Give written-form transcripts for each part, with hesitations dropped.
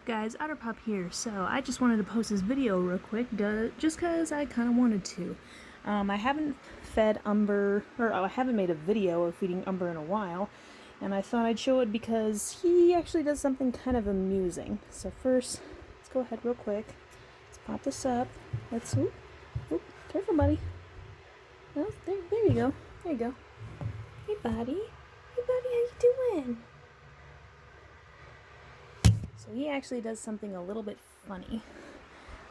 guys, Otterpop here. So I just wanted to post this video real quick, just because I kind of wanted to. I haven't fed Umber, or I haven't made a video of feeding Umber in a while, and I thought I'd show it because he actually does something kind of amusing. So first, let's go ahead real quick. Let's pop this up. Let's, oop, careful buddy. Oh, there you go. There you go. Hey buddy. Hey buddy, how you doing? So he actually does something a little bit funny.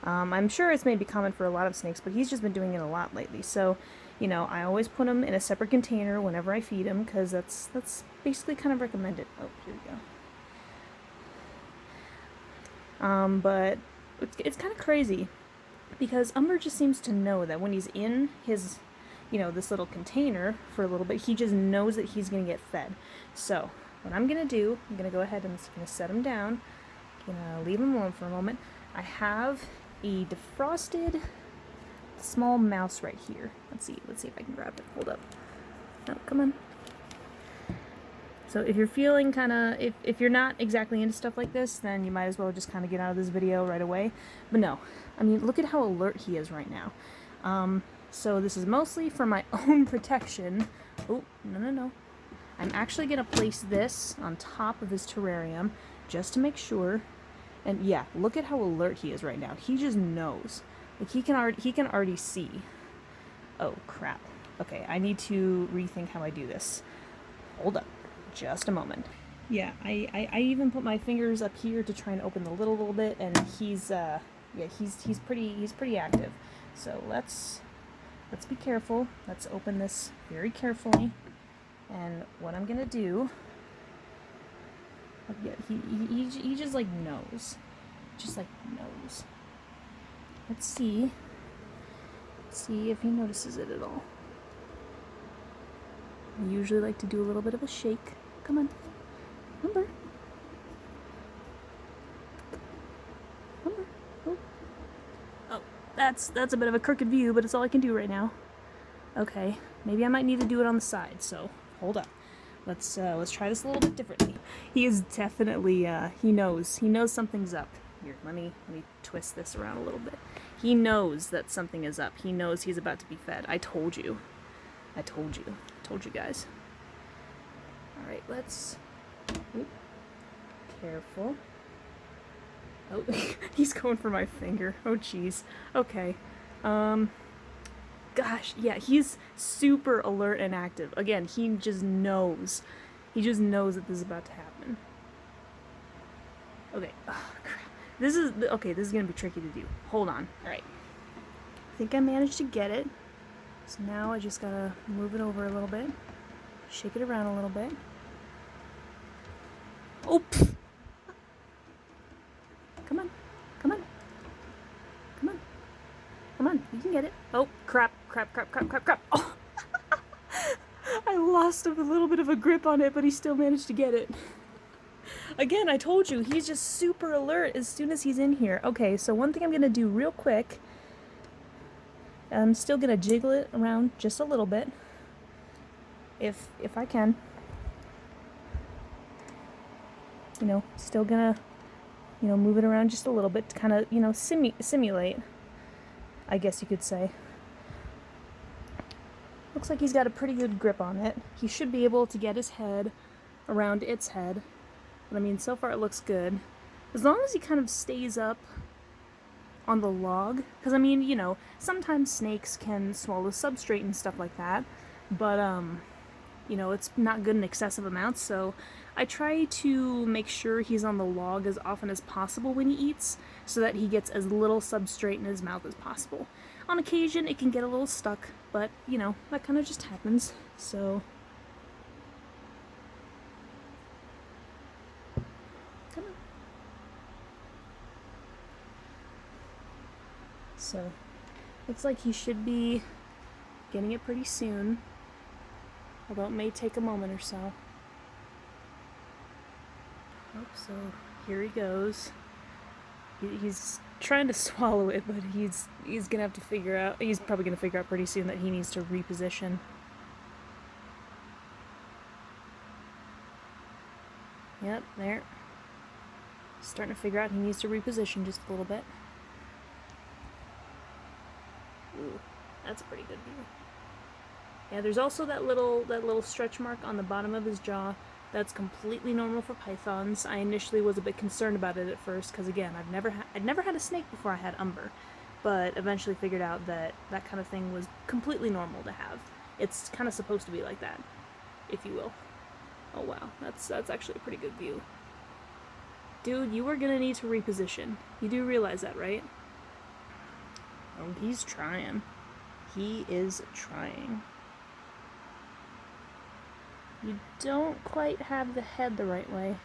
I'm sure it's maybe common for a lot of snakes, but he's just been doing it a lot lately. So, you know, I always put him in a separate container whenever I feed him, because that's basically kind of recommended. Oh, here we go. But it's kind of crazy, because Umber just seems to know that when he's in his, you know, this little container for a little bit, he just knows that he's going to get fed. So, what I'm going to do, I'm going to go ahead and I'm just going to set him down. Gonna leave him alone for a moment. I have a defrosted small mouse right here. Let's see if I can grab it. Hold up. Oh, come on. So if you're feeling kind of, if you're not exactly into stuff like this, then you might as well just kind of get out of this video right away. But no, I mean, look at how alert he is right now. So this is mostly for my own protection. Oh, no. I'm actually gonna place this on top of his terrarium just to make sure. And yeah, look at how alert he is right now. He just knows. Like he can already see. Oh crap. Okay, I need to rethink how I do this. Hold up, just a moment. Yeah, I even put my fingers up here to try and open the lid a little bit, and he's pretty active. So let's be careful. Let's open this very carefully. And what I'm gonna do. Yeah, he just like knows. Just like knows. Let's see if he notices it at all. I usually like to do a little bit of a shake. Come on. Umber. Oh, that's a bit of a crooked view, but it's all I can do right now. Okay, maybe I might need to do it on the side, so hold up. Let's try this a little bit differently. He is definitely, he knows something's up. Here, let me twist this around a little bit. He knows that something is up. He knows he's about to be fed. I told you guys. All right, let's, careful. Oh, he's going for my finger. Oh, jeez. Okay. Gosh, yeah, he's super alert and active. Again, he just knows. He just knows that this is about to happen. Okay, oh, crap. This is gonna be tricky to do. Hold on. Alright. I think I managed to get it. So now I just gotta move it over a little bit. Shake it around a little bit. Oh! Pfft. Come on. Come on, you can get it. Oh, crap. Oh! I lost a little bit of a grip on it, but he still managed to get it. Again, I told you, he's just super alert as soon as he's in here. Okay, so one thing I'm going to do real quick, I'm still going to jiggle it around just a little bit, if I can. You know, still going to, you know, move it around just a little bit to kind of, you know, simulate, I guess you could say. Looks like he's got a pretty good grip on it. He should be able to get his head around its head. But I mean, so far it looks good. As long as he kind of stays up on the log. Because I mean, you know, sometimes snakes can swallow substrate and stuff like that. But, you know, it's not good in excessive amounts. So I try to make sure he's on the log as often as possible when he eats, so that he gets as little substrate in his mouth as possible. On occasion, it can get a little stuck, but, you know, that kind of just happens, so. Come on. So, looks like he should be getting it pretty soon, although it may take a moment or so. Oh, so here he goes. He's trying to swallow it, but he's gonna have to figure out. He's probably gonna figure out pretty soon that he needs to reposition. Yep, there. Starting to figure out he needs to reposition just a little bit. Ooh, that's a pretty good view. Yeah, there's also that little stretch mark on the bottom of his jaw. That's completely normal for pythons. I initially was a bit concerned about it at first because again, I'd never had a snake before I had Umber, but eventually figured out that that kind of thing was completely normal to have. It's kind of supposed to be like that, if you will. Oh wow, that's actually a pretty good view. Dude, you are gonna need to reposition. You do realize that, right? Oh, he's trying. He is trying. You don't quite have the head the right way.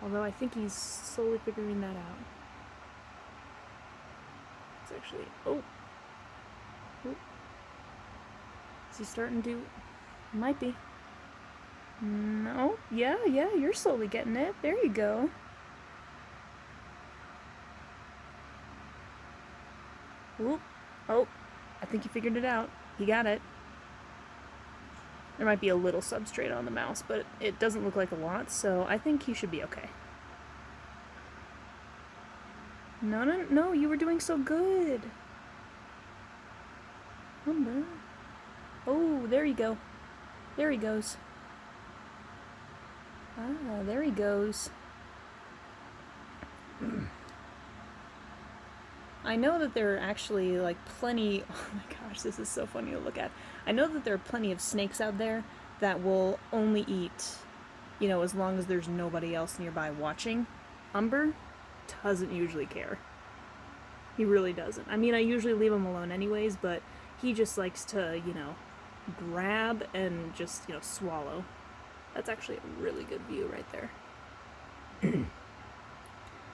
Although I think he's slowly figuring that out. It's actually... Oh! Is he starting to... Might be. No? Yeah, you're slowly getting it. There you go. Oop. Oh, I think you figured it out. He got it. There might be a little substrate on the mouse, but it doesn't look like a lot, so I think he should be okay. No, you were doing so good. Umber. Oh, there you go. There he goes. Ah, there he goes. I know that there are actually, like, plenty... Oh my gosh, this is so funny to look at. I know that there are plenty of snakes out there that will only eat, you know, as long as there's nobody else nearby watching. Umber doesn't usually care. He really doesn't. I mean, I usually leave him alone anyways, but he just likes to, you know, grab and just, you know, swallow. That's actually a really good view right there.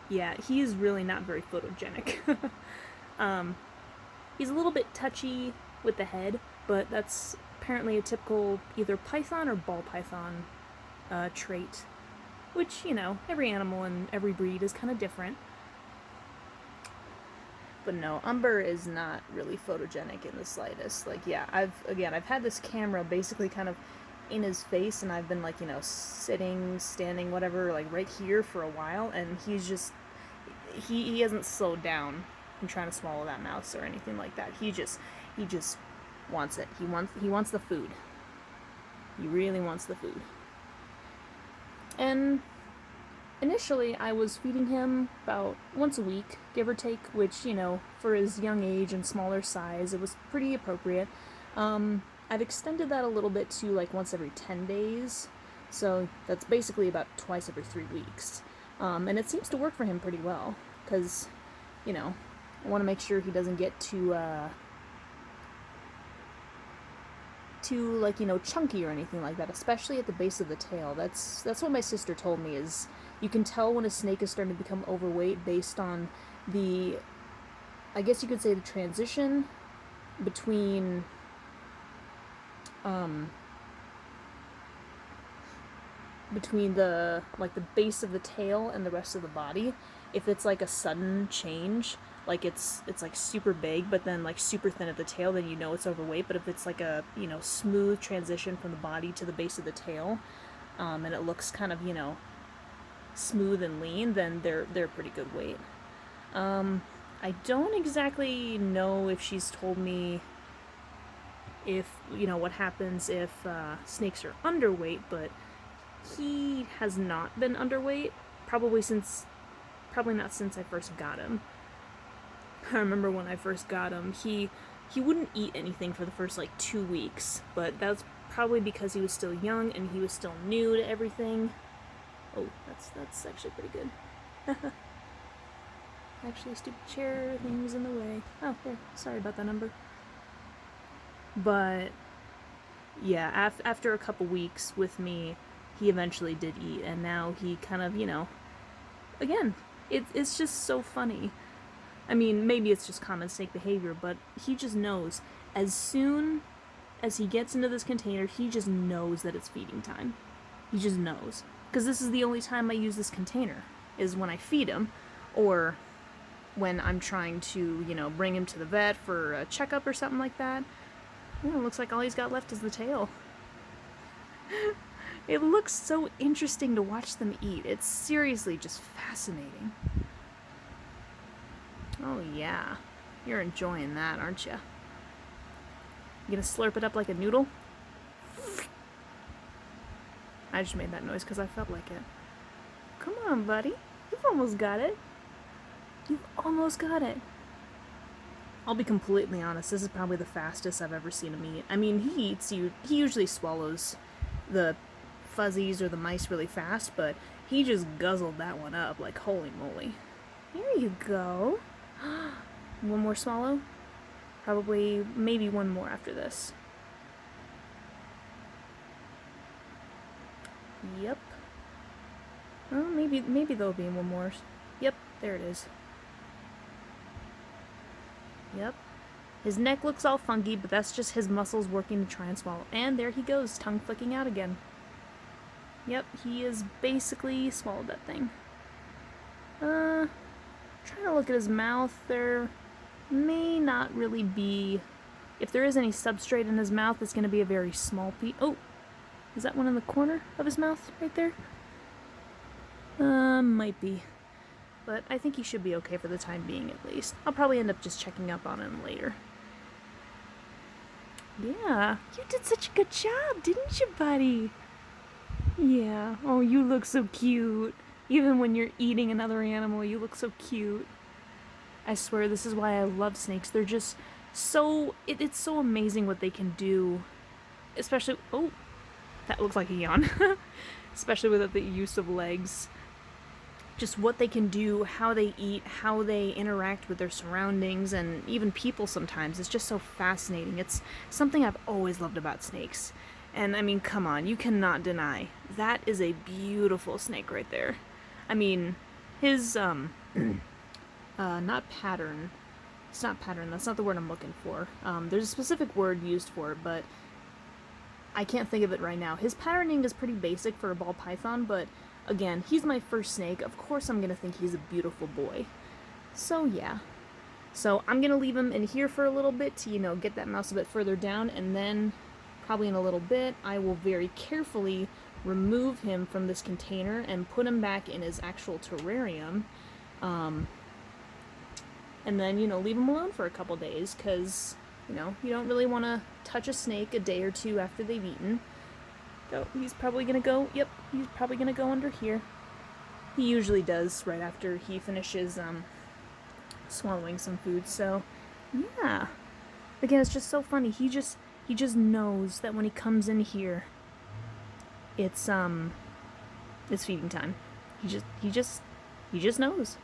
Yeah, he is really not very photogenic. He's a little bit touchy with the head, but that's apparently a typical either python or ball python trait. Which, you know, every animal and every breed is kind of different. But no, Umber is not really photogenic in the slightest. Like, yeah, I've had this camera basically kind of in his face, and I've been, like, you know, sitting, standing, whatever, like, right here for a while, and he's just, he hasn't slowed down from trying to swallow that mouse or anything like that. He just wants it. He wants the food. He really wants the food. And initially, I was feeding him about once a week, give or take, which, you know, for his young age and smaller size, it was pretty appropriate. I've extended that a little bit to, like, once every 10 days, so that's basically about twice every 3 weeks. And it seems to work for him pretty well, because, you know, I want to make sure he doesn't get too, like, you know, chunky or anything like that, especially at the base of the tail. That's what my sister told me, is you can tell when a snake is starting to become overweight based on the, I guess you could say, the transition between the, like, the base of the tail and the rest of the body. If it's like a sudden change, like it's like super big but then like super thin at the tail, then you know it's overweight. But if it's like a, you know, smooth transition from the body to the base of the tail, and it looks kind of, you know, smooth and lean, then they're pretty good weight. I don't exactly know if she's told me if, you know, what happens if snakes are underweight, but he has not been underweight, probably not since I first got him. I remember when I first got him, he wouldn't eat anything for the first, like, 2 weeks, but that's probably because he was still young and he was still new to everything. Oh, that's actually pretty good. Actually, stupid chair thing was in the way. Oh, there. Sorry about that, Umber. But yeah, after a couple weeks with me, he eventually did eat, and now he kind of, you know, again, it's just so funny. I mean, maybe it's just common snake behavior, but he just knows. As soon as he gets into this container, he just knows that it's feeding time. He just knows. Because this is the only time I use this container, is when I feed him, or when I'm trying to, you know, bring him to the vet for a checkup or something like that. Yeah, it looks like all he's got left is the tail. It looks so interesting to watch them eat. It's seriously just fascinating. Oh yeah, you're enjoying that, aren't you? You gonna slurp it up like a noodle? I just made that noise because I felt like it. Come on, buddy. You've almost got it. You've almost got it. I'll be completely honest, this is probably the fastest I've ever seen him eat. I mean, he usually swallows the fuzzies or the mice really fast, but he just guzzled that one up like holy moly. Here you go. One more swallow? Probably, maybe one more after this. Yep. Well, maybe there'll be one more. Yep, there it is. Yep. His neck looks all funky, but that's just his muscles working to try and swallow. And there he goes, tongue flicking out again. Yep, he is basically swallowed that thing. Trying to look at his mouth. There may not really be... If there is any substrate in his mouth, it's going to be a very small piece. Oh! Is that one in the corner of his mouth right there? Might be. But I think he should be okay for the time being, at least. I'll probably end up just checking up on him later. Yeah, you did such a good job, didn't you, buddy? Yeah. Oh, you look so cute. Even when you're eating another animal, you look so cute. I swear, this is why I love snakes. They're just so... It's so amazing what they can do. Especially... Oh, that looks like a yawn. Especially with the use of legs. Just what they can do, how they eat, how they interact with their surroundings, and even people sometimes. It's just so fascinating. It's something I've always loved about snakes. And I mean, come on, you cannot deny. That is a beautiful snake right there. I mean, his, not pattern. It's not pattern, that's not the word I'm looking for. There's a specific word used for it, but I can't think of it right now. His patterning is pretty basic for a ball python, but again, he's my first snake. Of course I'm gonna think he's a beautiful boy. So yeah. So I'm gonna leave him in here for a little bit to, get that mouse a bit further down, and then probably in a little bit I will very carefully remove him from this container and put him back in his actual terrarium. And then, leave him alone for a couple days, because, you don't really want to touch a snake a day or two after they've eaten. So he's probably going to go, yep, he's probably going to go under here. He usually does right after he finishes swallowing some food, so yeah. Again, it's just so funny. He just knows that when he comes in here, it's feeding time. He just knows.